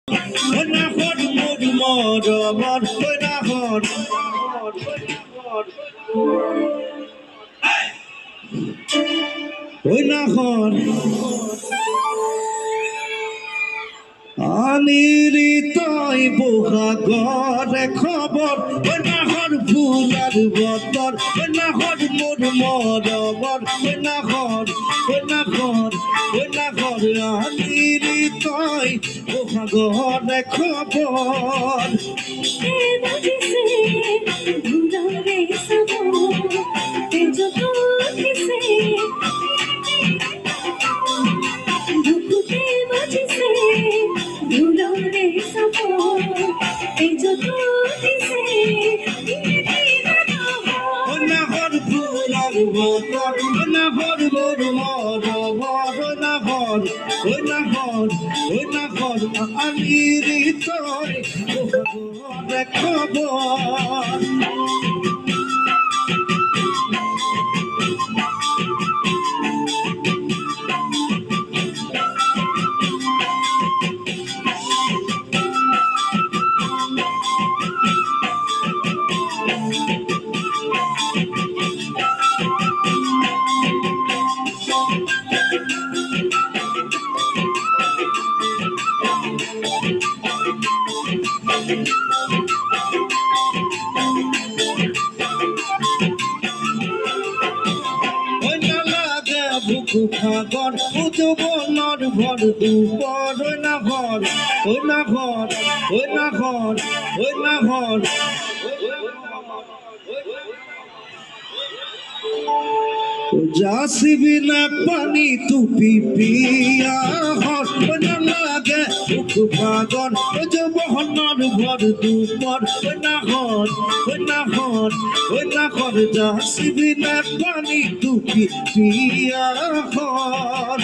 নাহর মোর মরমর নাহর নাহর আনিরি তই বহাগরে খবর নাহর ফুলার বতর নাহর মোর মরমর নাহর নাহর নাহর আনিরি তই বহাগরে খবর নাহর ফুলার বতর নাহর মোর মরমর নাহর নাহর নাহর আনিরি তই বহাগরে খবর বুকু ফাগর উজবনর ভর দুপর নাহর নাহর নাহর নাহর যাসিবি না পানি তুপি পিয়া হর লাগে বুকু ফাগর উজবনর ভর দুপর নাহর নাহর নাহর যাসিবি না পানি তুপি পিয়া হর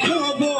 খবর